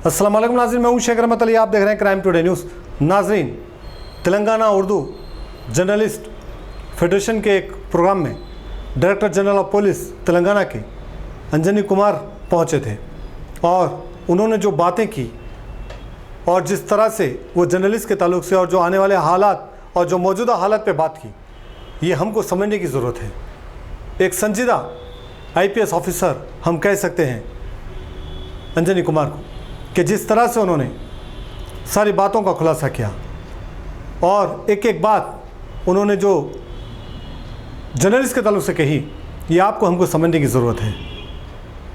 अस्सलाम वालेकुम नाज़रीन, मैं हूं शेख रहमत अली। आप देख रहे हैं क्राइम टुडे न्यूज़। नाज़रीन, तेलंगाना उर्दू जर्नलिस्ट फेडरेशन के एक प्रोग्राम में director general of police Telangana के अंजनी कुमार पहुंचे थे और उन्होंने जो बातें की और जिस तरह से वो जर्नलिस्ट के ताल्लुक से और जो आने वाले हालात और जो मौजूदा हालात पे बात की, ये हमको समझने की ज़रूरत है। एक संजीदा IPS ऑफिसर हम कह सकते हैं अंजनी कुमार को, कि जिस तरह से उन्होंने सारी बातों का खुलासा किया और एक एक बात उन्होंने जो जर्नलिस्ट के ताल्लुक से कही, ये आपको हमको समझने की ज़रूरत है।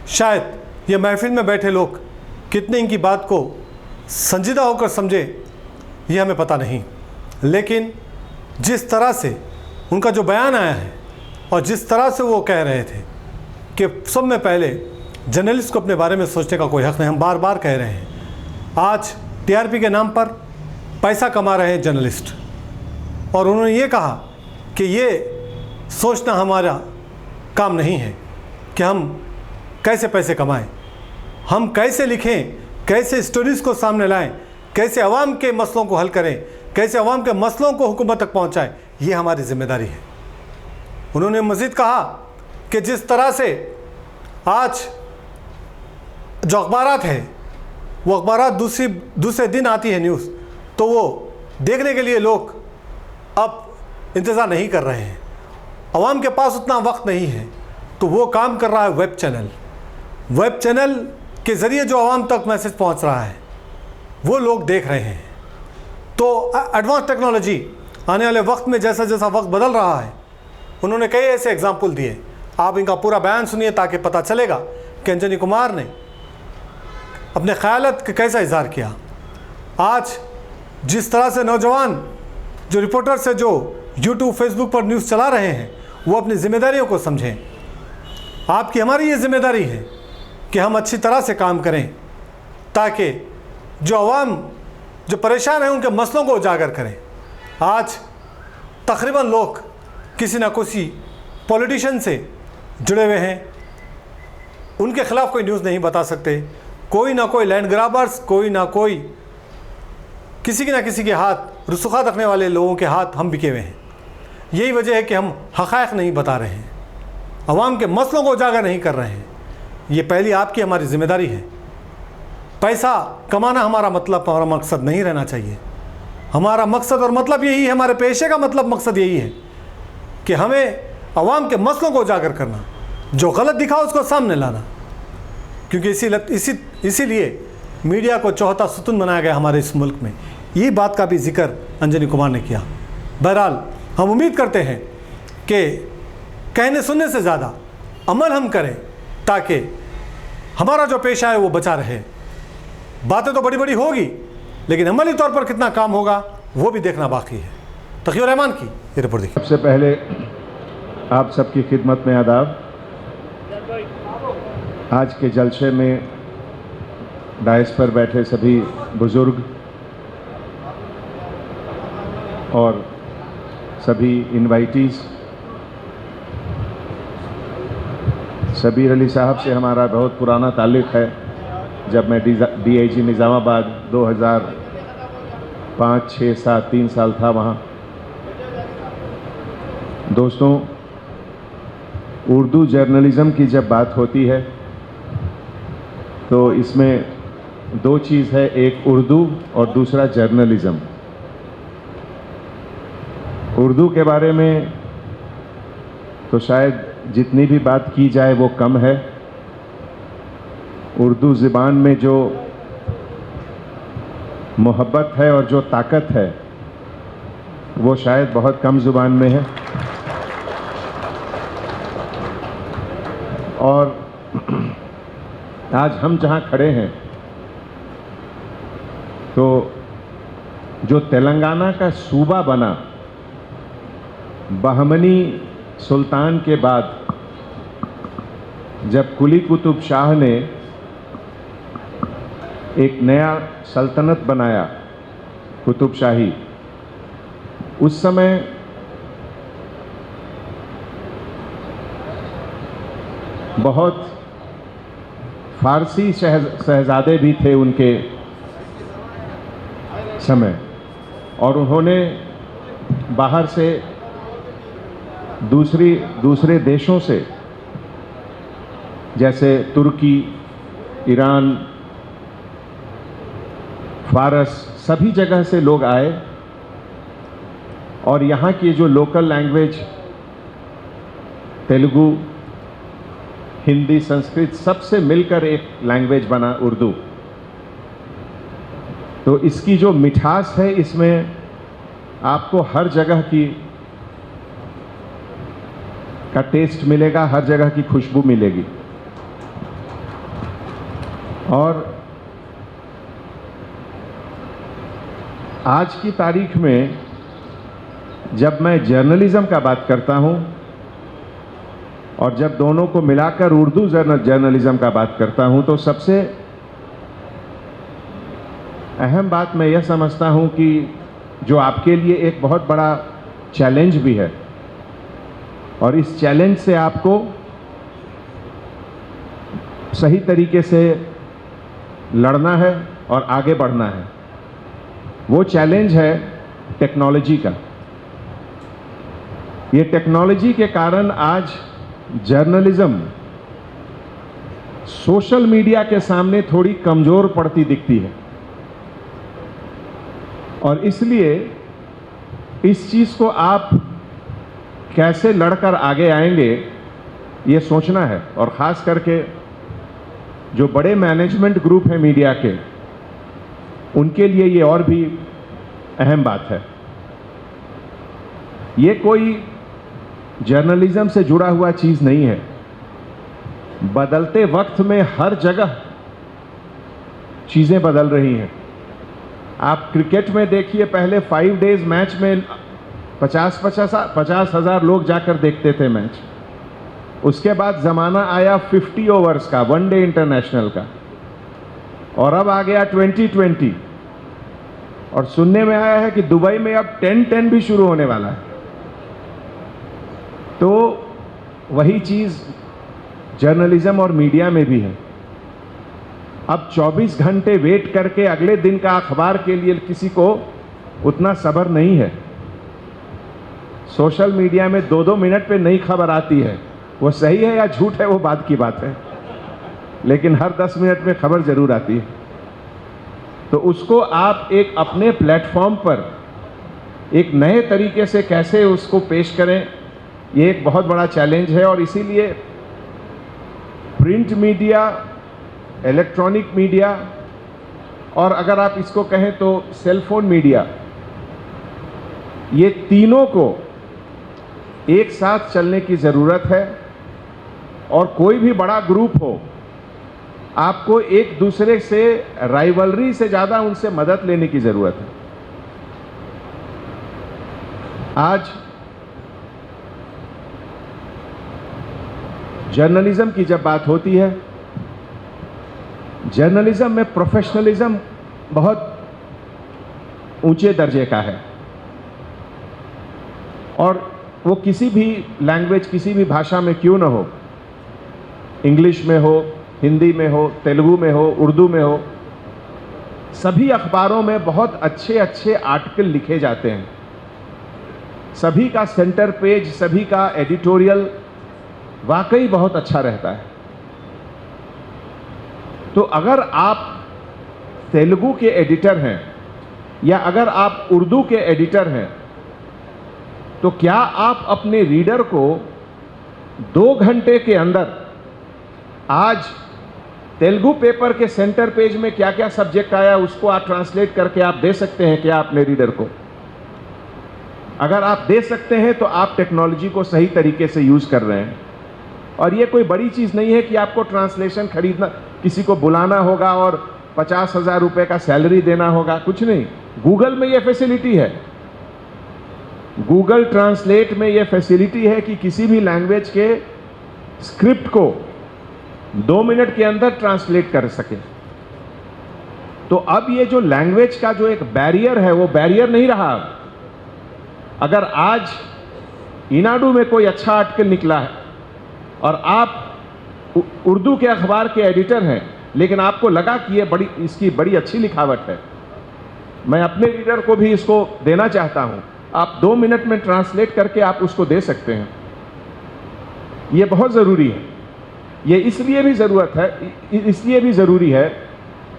शायद ये महफिल में बैठे लोग कितने इनकी बात को संजीदा होकर समझे, ये हमें पता नहीं, लेकिन जिस तरह से उनका जो बयान आया है और जिस तरह से वो कह रहे थे कि सब में पहले जर्नलिस्ट को अपने बारे में सोचने का कोई हक़ नहीं। हम बार बार कह रहे हैं, आज TRP के नाम पर पैसा कमा रहे हैं जर्नलिस्ट, और उन्होंने ये कहा कि ये सोचना हमारा काम नहीं है कि हम कैसे पैसे कमाएं, हम कैसे लिखें, कैसे स्टोरीज़ को सामने लाएं, कैसे अवाम के मसलों को हल करें, कैसे अवाम के मसलों को हुकूमत तक पहुंचाएं, ये हमारी जिम्मेदारी है। उन्होंने मज़ीद कहा कि जिस तरह से आज जो अखबारात है वो अखबारात दूसरे दिन आती है न्यूज़, तो वो देखने के लिए लोग अब इंतज़ार नहीं कर रहे हैं। अवाम के पास उतना वक्त नहीं है, तो वो काम कर रहा है वेब चैनल के ज़रिए जो अवाम तक मैसेज पहुंच रहा है वो लोग देख रहे हैं। तो एडवांस टेक्नोलॉजी आने वाले वक्त में जैसा जैसा वक्त बदल रहा है, उन्होंने कई ऐसे एग्जाम्पल दिए। आप इनका पूरा बयान सुनिए ताकि पता चलेगा कि अंजनी कुमार ने अपने ख्यालात का कैसा इजहार किया। आज जिस तरह से नौजवान जो रिपोर्टर से जो YouTube फेसबुक पर न्यूज़ चला रहे हैं, वो अपनी जिम्मेदारियों को समझें। आपकी हमारी ये जिम्मेदारी है कि हम अच्छी तरह से काम करें ताकि जो अवाम जो परेशान हैं उनके मसलों को उजागर करें। आज तकरीबन लोग किसी ना किसी पॉलिटिशियन से जुड़े हुए हैं, उनके ख़िलाफ़ कोई न्यूज़ नहीं बता सकते। कोई ना कोई लैंड ग्राबर्स, कोई ना कोई किसी के हाथ रसूखात रखने वाले लोगों के हाथ हम बिके हुए हैं। यही वजह है कि हम हक़ाइक़ नहीं बता रहे हैं, अवाम के मसलों को उजागर नहीं कर रहे हैं। ये पहली आपकी हमारी ज़िम्मेदारी है। पैसा कमाना हमारा मतलब, हमारा मकसद नहीं रहना चाहिए। हमारा मकसद और मतलब यही है, हमारे पेशे का मतलब मकसद यही है कि हमें अवाम के मसलों को उजागर करना, जो गलत दिखा उसको सामने लाना, क्योंकि इसीलिए मीडिया को चौथा सुतून बनाया गया हमारे इस मुल्क में। ये बात का भी जिक्र अंजनी कुमार ने किया। बहरहाल हम उम्मीद करते हैं कि कहने सुनने से ज़्यादा अमल हम करें ताकि हमारा जो पेशा है वो बचा रहे। बातें तो बड़ी बड़ी होगी, लेकिन अमली तौर पर कितना काम होगा वो भी देखना बाकी है। तक़ीउर रहमान की ये रिपोर्ट देखिए। सबसे पहले आप सबकी खिदमत में आदाब। आज के जलसे में डायस पर बैठे सभी बुज़ुर्ग और सभी इनवाइटीज़, शबीर अली साहब से हमारा बहुत पुराना ताल्लुक़ है। जब मैं DIG निज़ामाबाद 2005, 6, 7, 3 साल था वहाँ। दोस्तों, उर्दू जर्नलिज़म की जब बात होती है तो इसमें दो चीज़ है, एक उर्दू और दूसरा जर्नलिज़म। उर्दू के बारे में तो शायद जितनी भी बात की जाए वो कम है। उर्दू ज़बान में जो मोहब्बत है और जो ताकत है वो शायद बहुत कम ज़ुबान में है। और आज हम जहाँ खड़े हैं तो जो तेलंगाना का सूबा बना बहमनी सुल्तान के बाद, जब कुली कुतुब शाह ने एक नया सल्तनत बनाया कुतुब शाही, उस समय बहुत फारसी शहजादे भी थे उनके समय, और उन्होंने बाहर से दूसरे देशों से जैसे तुर्की, ईरान, फारस, सभी जगह से लोग आए और यहाँ की जो लोकल लैंग्वेज तेलुगु, हिंदी, संस्कृत सबसे मिलकर एक लैंग्वेज बना उर्दू। तो इसकी जो मिठास है इसमें आपको हर जगह का टेस्ट मिलेगा, हर जगह की खुशबू मिलेगी। और आज की तारीख में जब मैं जर्नलिज्म का बात करता हूं और जब दोनों को मिलाकर उर्दू जर्नलिज्म का बात करता हूं, तो सबसे अहम बात मैं यह समझता हूं कि जो आपके लिए एक बहुत बड़ा चैलेंज भी है, और इस चैलेंज से आपको सही तरीके से लड़ना है और आगे बढ़ना है। वो चैलेंज है टेक्नोलॉजी का। ये टेक्नोलॉजी के कारण आज जर्नलिज्म सोशल मीडिया के सामने थोड़ी कमजोर पड़ती दिखती है, और इसलिए इस चीज को आप कैसे लड़कर आगे आएंगे ये सोचना है। और खास करके जो बड़े मैनेजमेंट ग्रुप हैं मीडिया के, उनके लिए ये और भी अहम बात है। ये कोई जर्नलिज्म से जुड़ा हुआ चीज नहीं है। बदलते वक्त में हर जगह चीजें बदल रही हैं। आप क्रिकेट में देखिए, पहले 5 डेज मैच में 50,000 लोग जाकर देखते थे मैच। उसके बाद जमाना आया 50 ओवर्स का, 1 डे इंटरनेशनल का, और अब आ गया 2020। और सुनने में आया है कि दुबई में अब 10-10 भी शुरू होने वाला है। तो वही चीज जर्नलिज्म और मीडिया में भी है। अब 24 घंटे वेट करके अगले दिन का अखबार के लिए किसी को उतना सब्र नहीं है। सोशल मीडिया में 2-2 मिनट पे नई खबर आती है। वो सही है या झूठ है वो बात की बात है, लेकिन हर 10 मिनट में खबर जरूर आती है। तो उसको आप एक अपने प्लेटफॉर्म पर एक नए तरीके से कैसे उसको पेश करें, ये एक बहुत बड़ा चैलेंज है। और इसीलिए प्रिंट मीडिया, इलेक्ट्रॉनिक मीडिया, और अगर आप इसको कहें तो सेलफोन मीडिया, ये तीनों को एक साथ चलने की ज़रूरत है। और कोई भी बड़ा ग्रुप हो, आपको एक दूसरे से राइवलरी से ज़्यादा उनसे मदद लेने की ज़रूरत है। आज जर्नलिज्म की जब बात होती है, जर्नलिज्म में प्रोफेशनलिज्म बहुत ऊंचे दर्जे का है। और वो किसी भी लैंग्वेज, किसी भी भाषा में क्यों ना हो, इंग्लिश में हो, हिंदी में हो, तेलुगु में हो, उर्दू में हो, सभी अखबारों में बहुत अच्छे अच्छे आर्टिकल लिखे जाते हैं। सभी का सेंटर पेज, सभी का एडिटोरियल वाकई बहुत अच्छा रहता है। तो अगर आप तेलुगु के एडिटर हैं या अगर आप उर्दू के एडिटर हैं, तो क्या आप अपने रीडर को 2 घंटे के अंदर आज तेलुगु पेपर के सेंटर पेज में क्या क्या सब्जेक्ट आया उसको आप ट्रांसलेट करके आप दे सकते हैं क्या अपने रीडर को? अगर आप दे सकते हैं तो आप टेक्नोलॉजी को सही तरीके से यूज कर रहे हैं। और ये कोई बड़ी चीज नहीं है कि आपको ट्रांसलेशन खरीदना, किसी को बुलाना होगा और 50,000 रुपए का सैलरी देना होगा, कुछ नहीं। गूगल में ये फैसिलिटी है, गूगल ट्रांसलेट में ये फैसिलिटी है कि किसी भी लैंग्वेज के स्क्रिप्ट को 2 मिनट के अंदर ट्रांसलेट कर सके। तो अब ये जो लैंग्वेज का जो एक बैरियर है वो बैरियर नहीं रहा। अगर आज ईनाडू में कोई अच्छा आर्टिकल निकला है और आप उर्दू के अखबार के एडिटर हैं लेकिन आपको लगा कि ये इसकी बड़ी अच्छी लिखावट है, मैं अपने रीडर को भी इसको देना चाहता हूं, आप 2 मिनट में ट्रांसलेट करके आप उसको दे सकते हैं। ये बहुत ज़रूरी है। ये इसलिए भी ज़रूरी है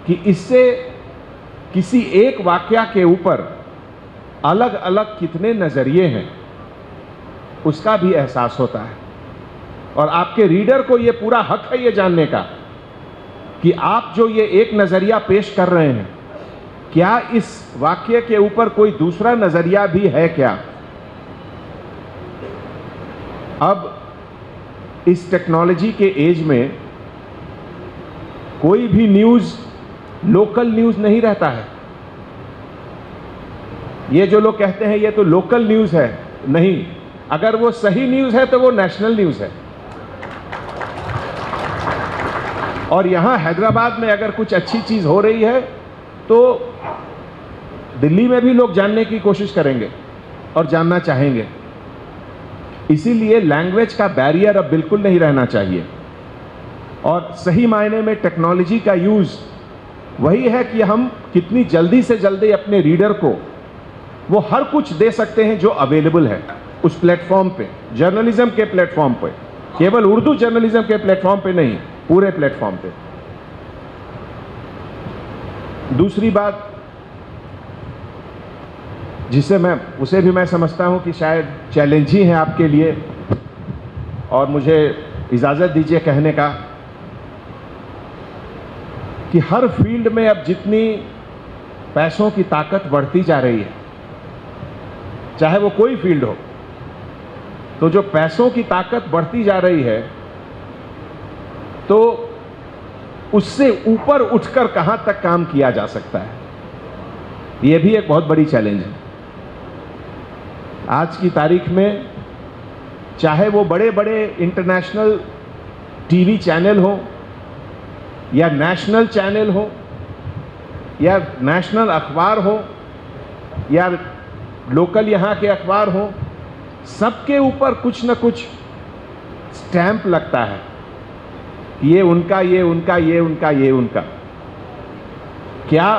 कि इससे किसी एक वाकया के ऊपर अलग अलग कितने नज़रिए हैं उसका भी एहसास होता है, और आपके रीडर को ये पूरा हक है ये जानने का कि आप जो ये एक नज़रिया पेश कर रहे हैं, क्या इस वाक्य के ऊपर कोई दूसरा नज़रिया भी है क्या। अब इस टेक्नोलॉजी के एज में कोई भी न्यूज़ लोकल न्यूज़ नहीं रहता है। ये जो लोग कहते हैं ये तो लोकल न्यूज़ है, नहीं, अगर वो सही न्यूज़ है तो वो नेशनल न्यूज़ है। और यहां हैदराबाद में अगर कुछ अच्छी चीज़ हो रही है तो दिल्ली में भी लोग जानने की कोशिश करेंगे और जानना चाहेंगे। इसीलिए लैंग्वेज का बैरियर अब बिल्कुल नहीं रहना चाहिए, और सही मायने में टेक्नोलॉजी का यूज़ वही है कि हम कितनी जल्दी से जल्दी अपने रीडर को वो हर कुछ दे सकते हैं जो अवेलेबल है उस प्लेटफॉर्म पे, जर्नलिज्म के प्लेटफॉर्म पे, केवल उर्दू जर्नलिज्म के प्लेटफॉर्म पे नहीं, पूरे प्लेटफॉर्म पे। दूसरी बात उसे भी मैं समझता हूं कि शायद चैलेंज ही है आपके लिए, और मुझे इजाज़त दीजिए कहने का कि हर फील्ड में अब जितनी पैसों की ताकत बढ़ती जा रही है, चाहे वो कोई फील्ड हो, तो जो पैसों की ताकत बढ़ती जा रही है तो उससे ऊपर उठकर कहां तक काम किया जा सकता है, यह भी एक बहुत बड़ी चैलेंज है। आज की तारीख में चाहे वो बड़े बड़े इंटरनेशनल टीवी चैनल हो या नेशनल चैनल हो या नेशनल अखबार हो या लोकल यहाँ के अखबार हो, सबके ऊपर कुछ न कुछ स्टैंप लगता है, ये उनका, ये उनका, ये उनका, ये उनका। क्या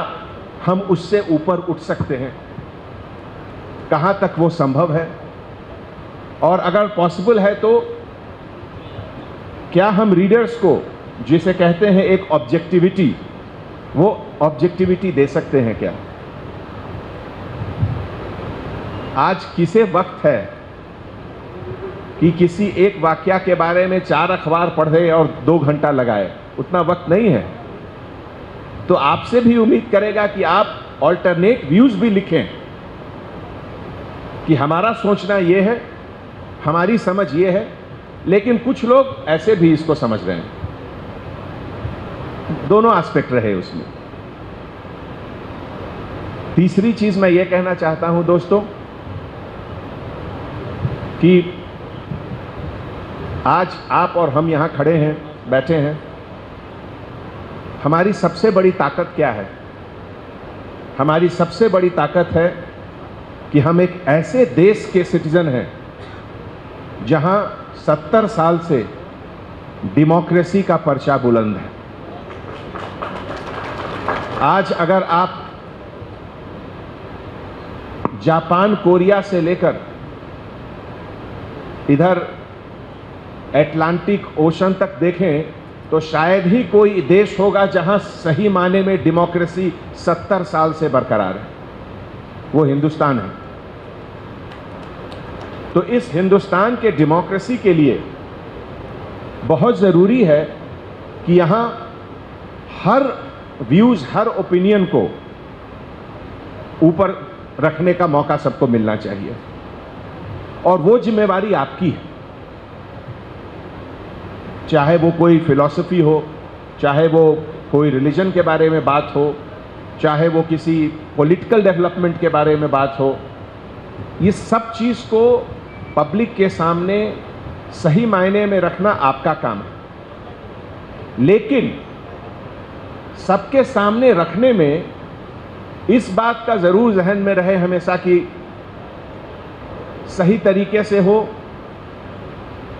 हम उससे ऊपर उठ सकते हैं? कहाँ तक वो संभव है? और अगर पॉसिबल है तो क्या हम रीडर्स को, जिसे कहते हैं एक ऑब्जेक्टिविटी, वो ऑब्जेक्टिविटी दे सकते हैं क्या? आज किसे वक्त है कि किसी एक वाकया के बारे में 4 अखबार पढ़े और 2 घंटा लगाए? उतना वक्त नहीं है। तो आपसे भी उम्मीद करेगा कि आप ऑल्टरनेट व्यूज भी लिखें कि हमारा सोचना यह है, हमारी समझ ये है, लेकिन कुछ लोग ऐसे भी इसको समझ रहे हैं। दोनों एस्पेक्ट रहे उसमें। तीसरी चीज मैं ये कहना चाहता हूं दोस्तों कि आज आप और हम यहां खड़े हैं, बैठे हैं, हमारी सबसे बड़ी ताकत क्या है? हमारी सबसे बड़ी ताकत है कि हम एक ऐसे देश के सिटीजन हैं जहां 70 साल से डेमोक्रेसी का पर्चा बुलंद है। आज अगर आप जापान, कोरिया से लेकर इधर अटलांटिक ओशन तक देखें तो शायद ही कोई देश होगा जहां सही माने में डेमोक्रेसी 70 साल से बरकरार है। वो हिंदुस्तान है। तो इस हिंदुस्तान के डेमोक्रेसी के लिए बहुत ज़रूरी है कि यहां हर व्यूज़, हर ओपिनियन को ऊपर रखने का मौका सबको मिलना चाहिए, और वो जिम्मेवारी आपकी है। चाहे वो कोई फिलॉसफी हो, चाहे वो कोई रिलीजन के बारे में बात हो, चाहे वो किसी पॉलिटिकल डेवलपमेंट के बारे में बात हो, ये सब चीज़ को पब्लिक के सामने सही मायने में रखना आपका काम है। लेकिन सबके सामने रखने में इस बात का ज़रूर जहन में रहे हमेशा कि सही तरीके से हो,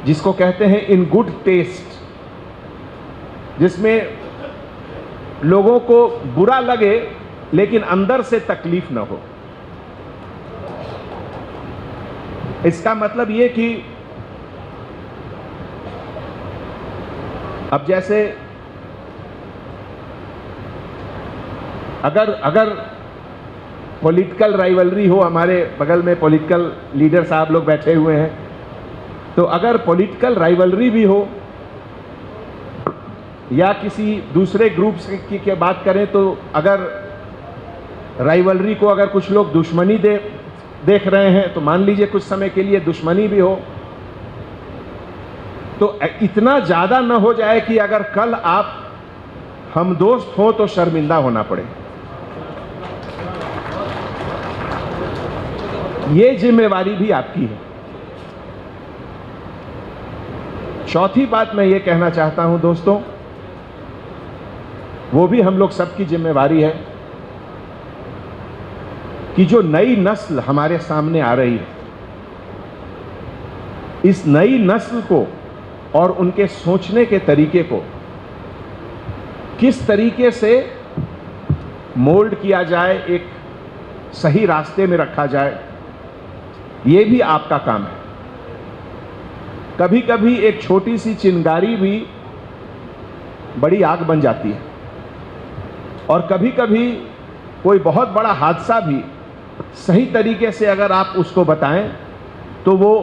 जिसको कहते हैं इन गुड टेस्ट, जिसमें लोगों को बुरा लगे लेकिन अंदर से तकलीफ ना हो। इसका मतलब ये कि अब जैसे अगर पॉलिटिकल राइवलरी हो, हमारे बगल में पॉलिटिकल लीडर साहब लोग बैठे हुए हैं, तो अगर पॉलिटिकल राइवलरी भी हो या किसी दूसरे ग्रुप्स की बात करें, तो अगर राइवलरी को अगर कुछ लोग दुश्मनी देख रहे हैं, तो मान लीजिए कुछ समय के लिए दुश्मनी भी हो, तो इतना ज्यादा न हो जाए कि अगर कल आप हम दोस्त हो तो शर्मिंदा होना पड़े। ये जिम्मेवारी भी आपकी है। चौथी बात मैं ये कहना चाहता हूं दोस्तों, वो भी हम लोग सबकी जिम्मेवारी है कि जो नई नस्ल हमारे सामने आ रही है, इस नई नस्ल को और उनके सोचने के तरीके को किस तरीके से मोल्ड किया जाए, एक सही रास्ते में रखा जाए, ये भी आपका काम है। कभी कभी एक छोटी सी चिंगारी भी बड़ी आग बन जाती है, और कभी कभी कोई बहुत बड़ा हादसा भी सही तरीके से अगर आप उसको बताएं तो वो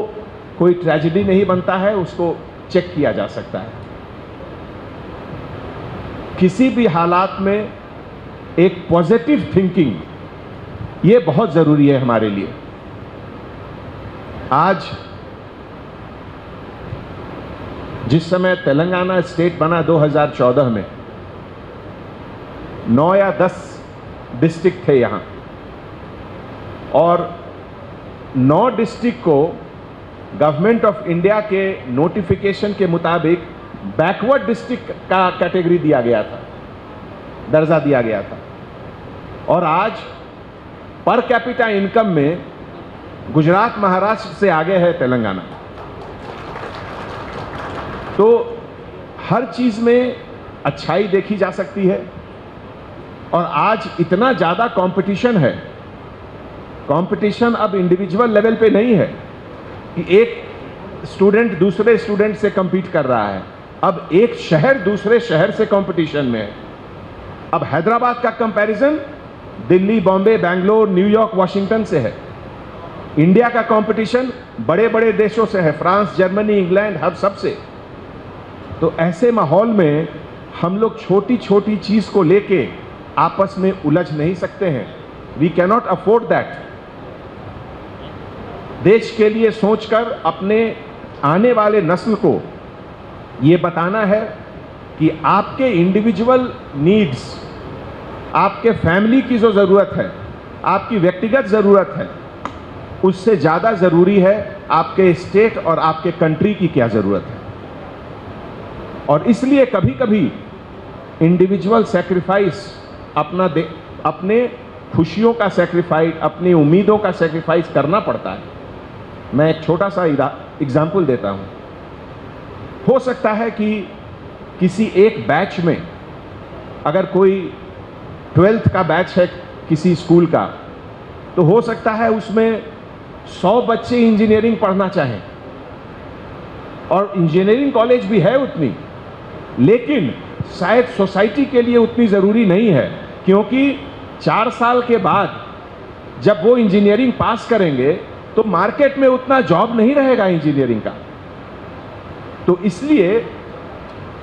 कोई ट्रेजेडी नहीं बनता है, उसको चेक किया जा सकता है। किसी भी हालात में एक पॉजिटिव थिंकिंग ये बहुत जरूरी है हमारे लिए। आज जिस समय तेलंगाना स्टेट बना 2014 में, 9 या 10 डिस्ट्रिक्ट थे यहां, और 9 डिस्ट्रिक्ट को गवर्नमेंट ऑफ इंडिया के नोटिफिकेशन के मुताबिक बैकवर्ड डिस्ट्रिक्ट का कैटेगरी दिया गया था, दर्जा दिया गया था। और आज पर कैपिटा इनकम में गुजरात महाराष्ट्र से आगे है तेलंगाना। तो हर चीज में अच्छाई देखी जा सकती है, और आज इतना ज्यादा कंपटीशन है। कंपटीशन अब इंडिविजुअल लेवल पे नहीं है कि एक स्टूडेंट दूसरे स्टूडेंट से compete कर रहा है, अब एक शहर दूसरे शहर से कंपटीशन में है। अब हैदराबाद का comparison Delhi, Bombay, Bangalore, New York, Washington से है। इंडिया का कंपटीशन बड़े बड़े देशों से है, फ्रांस, जर्मनी, इंग्लैंड, हर सब से। तो ऐसे माहौल में हम लोग छोटी छोटी चीज को लेके आपस में उलझ नहीं सकते हैं। We cannot afford that. देश के लिए सोचकर अपने आने वाले नस्ल को ये बताना है कि आपके इंडिविजुअल नीड्स, आपके फैमिली की जो जरूरत है, आपकी व्यक्तिगत जरूरत है, उससे ज्यादा जरूरी है आपके स्टेट और आपके कंट्री की क्या जरूरत है। और इसलिए कभी कभी इंडिविजुअल सैक्रिफाइस, अपने खुशियों का सैक्रिफाइस, अपनी उम्मीदों का सैक्रिफाइस करना पड़ता है। मैं एक छोटा सा एग्जाम्पल देता हूं। हो सकता है कि किसी एक बैच में, अगर कोई 12th का बैच है किसी स्कूल का, तो हो सकता है उसमें 100 बच्चे इंजीनियरिंग पढ़ना चाहें, और इंजीनियरिंग कॉलेज भी है उतनी, लेकिन शायद सोसाइटी के लिए उतनी ज़रूरी नहीं है, क्योंकि 4 साल के बाद जब वो इंजीनियरिंग पास करेंगे तो मार्केट में उतना जॉब नहीं रहेगा इंजीनियरिंग का। तो इसलिए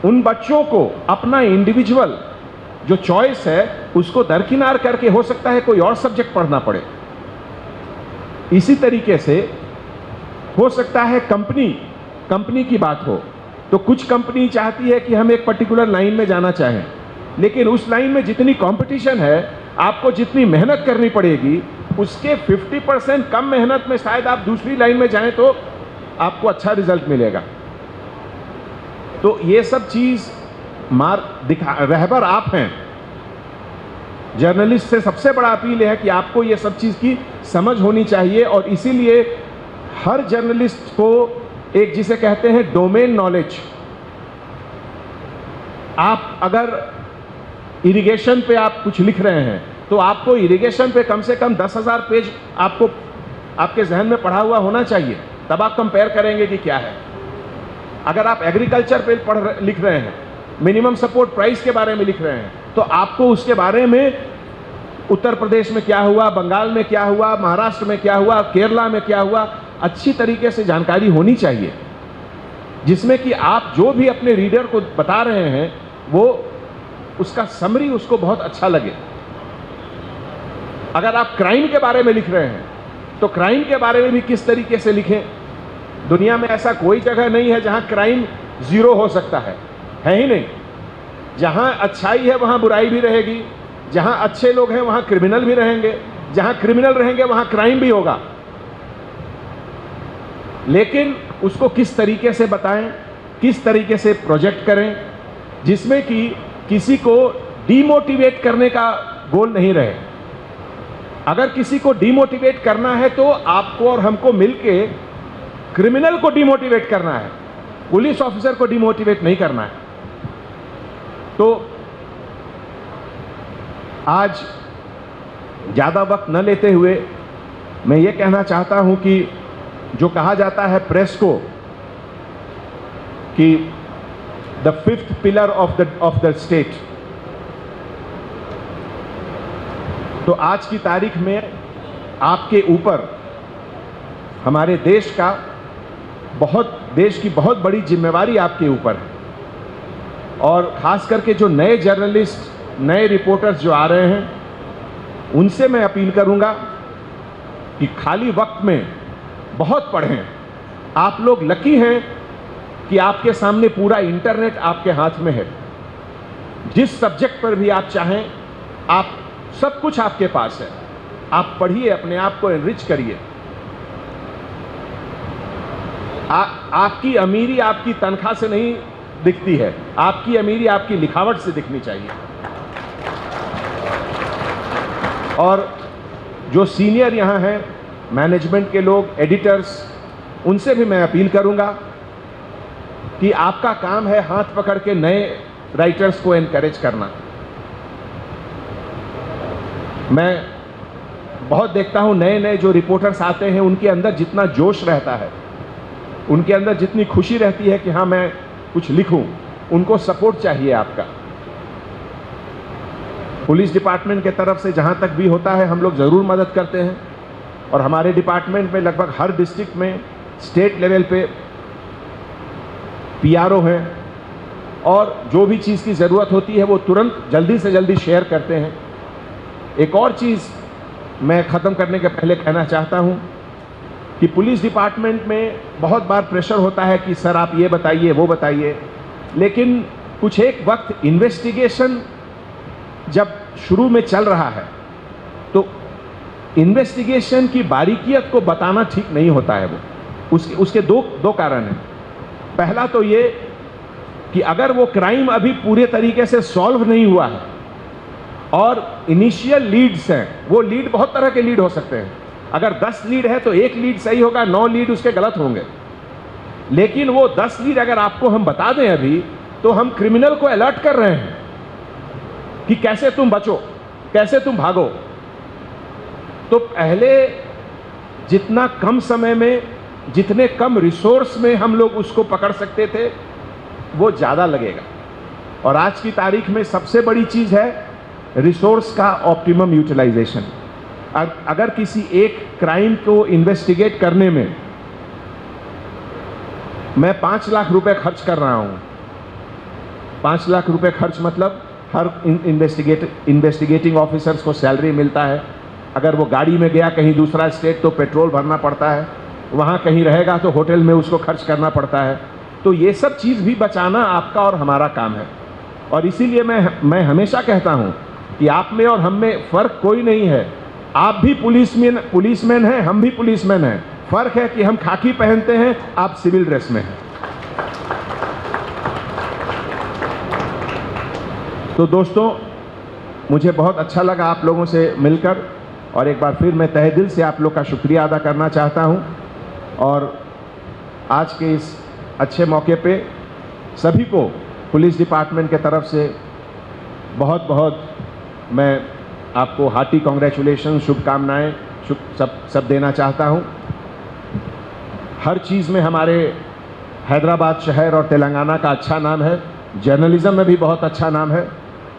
उन बच्चों को अपना इंडिविजुअल जो चॉइस है उसको दरकिनार करके हो सकता है कोई और सब्जेक्ट पढ़ना पड़े। इसी तरीके से हो सकता है कंपनी की बात हो, तो कुछ कंपनी चाहती है कि हम एक पर्टिकुलर लाइन में जाना चाहें, लेकिन उस लाइन में जितनी कंपटीशन है, आपको जितनी मेहनत करनी पड़ेगी, उसके 50% कम मेहनत में शायद आप दूसरी लाइन में जाएं तो आपको अच्छा रिजल्ट मिलेगा। तो ये सब चीज रहबर आप हैं। जर्नलिस्ट से सबसे बड़ा अपील है कि आपको ये सब चीज की समझ होनी चाहिए, और इसीलिए हर जर्नलिस्ट को एक जिसे कहते हैं डोमेन नॉलेज, आप अगर इरिगेशन पे आप कुछ लिख रहे हैं तो आपको इरिगेशन पे कम से कम 10,000 पेज आपको आपके जहन में पढ़ा हुआ होना चाहिए, तब आप कंपेयर करेंगे कि क्या है। अगर आप एग्रीकल्चर पे लिख रहे हैं, मिनिमम सपोर्ट प्राइस के बारे में लिख रहे हैं, तो आपको उसके बारे में उत्तर प्रदेश में क्या हुआ, बंगाल में क्या हुआ, महाराष्ट्र में क्या हुआ, केरला में क्या हुआ, अच्छी तरीके से जानकारी होनी चाहिए, जिसमें कि आप जो भी अपने रीडर को बता रहे हैं वो उसका समरी उसको बहुत अच्छा लगे। अगर आप क्राइम के बारे में लिख रहे हैं तो क्राइम के बारे में भी किस तरीके से लिखें। दुनिया में ऐसा कोई जगह नहीं है जहां क्राइम जीरो हो सकता है ही नहीं। जहां अच्छाई है वहां बुराई भी रहेगी, जहां अच्छे लोग हैं वहां क्रिमिनल भी रहेंगे, जहां क्रिमिनल रहेंगे वहां क्राइम भी होगा। लेकिन उसको किस तरीके से बताएं, किस तरीके से प्रोजेक्ट करें, जिसमें कि किसी को डीमोटिवेट करने का गोल नहीं रहे। अगर किसी को डीमोटिवेट करना है तो आपको और हमको मिलके क्रिमिनल को डीमोटिवेट करना है, पुलिस ऑफिसर को डीमोटिवेट नहीं करना है। तो आज ज्यादा वक्त न लेते हुए मैं ये कहना चाहता हूं कि जो कहा जाता है प्रेस को कि the 5th pillar of the state, तो आज की तारीख में आपके ऊपर हमारे देश की बहुत बड़ी जिम्मेवारी आपके ऊपर है। और खास करके जो नए जर्नलिस्ट, नए रिपोर्टर्स जो आ रहे हैं, उनसे मैं अपील करूंगा कि खाली वक्त में बहुत पढ़ें। आप लोग लकी हैं कि आपके सामने पूरा इंटरनेट आपके हाथ में है। जिस सब्जेक्ट पर भी आप चाहें, आप सब कुछ आपके पास है। आप पढ़िए, अपने आप को एनरिच करिए। आपकी अमीरी आपकी तनख्वाह से नहीं दिखती है, आपकी अमीरी आपकी लिखावट से दिखनी चाहिए। और जो सीनियर यहाँ हैं, मैनेजमेंट के लोग, एडिटर्स, उनसे भी मैं अपील करूंगा कि आपका काम है हाथ पकड़ के नए राइटर्स को एनकरेज करना। मैं बहुत देखता हूं नए नए जो रिपोर्टर्स आते हैं, उनके अंदर जितना जोश रहता है, उनके अंदर जितनी खुशी रहती है कि हाँ मैं कुछ लिखूं, उनको सपोर्ट चाहिए आपका। पुलिस डिपार्टमेंट के तरफ से जहां तक भी होता है हम लोग ज़रूर मदद करते हैं। और हमारे डिपार्टमेंट में लगभग हर डिस्ट्रिक्ट में स्टेट लेवल पे पीआरओ हैं, और जो भी चीज़ की ज़रूरत होती है वो तुरंत जल्दी से जल्दी शेयर करते हैं। एक और चीज़ मैं ख़त्म करने के पहले कहना चाहता हूं कि पुलिस डिपार्टमेंट में बहुत बार प्रेशर होता है कि सर आप ये बताइए, वो बताइए, लेकिन कुछ एक वक्त इन्वेस्टिगेशन जब शुरू में चल रहा है तो इन्वेस्टिगेशन की बारीकियत को बताना ठीक नहीं होता है। वो उसके दो कारण हैं। पहला तो ये कि अगर वो क्राइम अभी पूरे तरीके से सॉल्व नहीं हुआ है और इनिशियल लीड्स हैं, वो लीड बहुत तरह के लीड हो सकते हैं। अगर 10 लीड है तो एक लीड सही होगा, 9 लीड उसके गलत होंगे। लेकिन वो 10 लीड अगर आपको हम बता दें अभी, तो हम क्रिमिनल को अलर्ट कर रहे हैं कि कैसे तुम बचो, कैसे तुम भागो। तो पहले जितना कम समय में, जितने कम रिसोर्स में हम लोग उसको पकड़ सकते थे, वो ज़्यादा लगेगा। और आज की तारीख में सबसे बड़ी चीज़ है रिसोर्स का ऑप्टिमम यूटिलाइजेशन। अगर किसी एक क्राइम को इन्वेस्टिगेट करने में मैं 5 लाख रुपए खर्च कर रहा हूं, 5 लाख रुपए खर्च मतलब हर इन्वेस्टिगेटिंग ऑफिसर्स को सैलरी मिलता है। अगर वो गाड़ी में गया कहीं दूसरा स्टेट तो पेट्रोल भरना पड़ता है, वहाँ कहीं रहेगा तो होटल में उसको खर्च करना पड़ता है। तो ये सब चीज़ भी बचाना आपका और हमारा काम है। और इसीलिए मैं हमेशा कहता हूँ कि आप में और हम में फ़र्क कोई नहीं है। आप भी पुलिसमैन हैं, हम भी पुलिसमैन हैं। फ़र्क है कि हम खाकी पहनते हैं, आप सिविल ड्रेस में हैं। तो दोस्तों, मुझे बहुत अच्छा लगा आप लोगों से मिलकर, और एक बार फिर मैं तहे दिल से आप लोग का शुक्रिया अदा करना चाहता हूं। और आज के इस अच्छे मौके पे सभी को पुलिस डिपार्टमेंट के तरफ से बहुत बहुत मैं आपको हार्टी कॉन्ग्रेचुलेशन, शुभकामनाएं सब देना चाहता हूं। हर चीज़ में हमारे हैदराबाद शहर और तेलंगाना का अच्छा नाम है, जर्नलिज्म में भी बहुत अच्छा नाम है।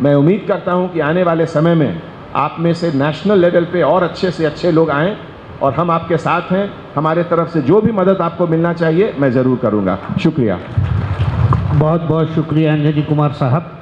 मैं उम्मीद करता हूं कि आने वाले समय में आप में से नेशनल लेवल पे और अच्छे से अच्छे लोग आएँ और हम आपके साथ हैं। हमारे तरफ से जो भी मदद आपको मिलना चाहिए मैं ज़रूर करूँगा। शुक्रिया। बहुत बहुत शुक्रिया अंजनी कुमार साहब।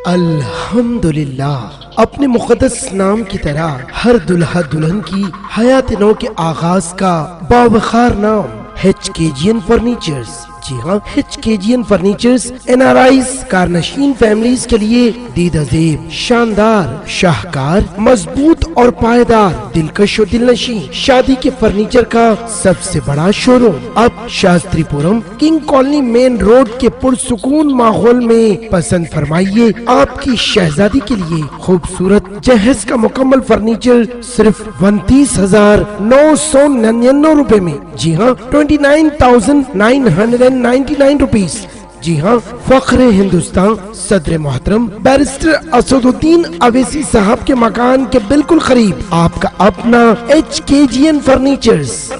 अल्हम्दुलिल्लाह, अपने मुक़द्दस नाम की तरह हर दुल्हा दुल्हन की हयात नौ के आगाज का बावखार नाम HKGN फर्नीचर्स। जी हाँ, HKGN फर्नीचर्स NRIs कारनशीन फैमिलीज के लिए दीदाजेब, शानदार, शाहकार, मजबूत और पायदार, दिलकश और दिलनशीं शादी के फर्नीचर का सबसे बड़ा शोरूम अब Shastripuram king colony main road के पुरसुकून माहौल में। पसंद फरमाइए आपकी शहजादी के लिए खूबसूरत जहेज का मुकम्मल फर्नीचर सिर्फ 29,999 रुपए में। जी हाँ, 29,999 रुपीज। जी हाँ, फख्रे हिंदुस्तान सदर मोहतरम बैरिस्टर असदुद्दीन अवैसी साहब के मकान के बिल्कुल करीब आपका अपना HKGN फर्नीचर्स।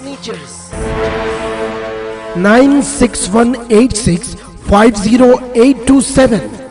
9618650827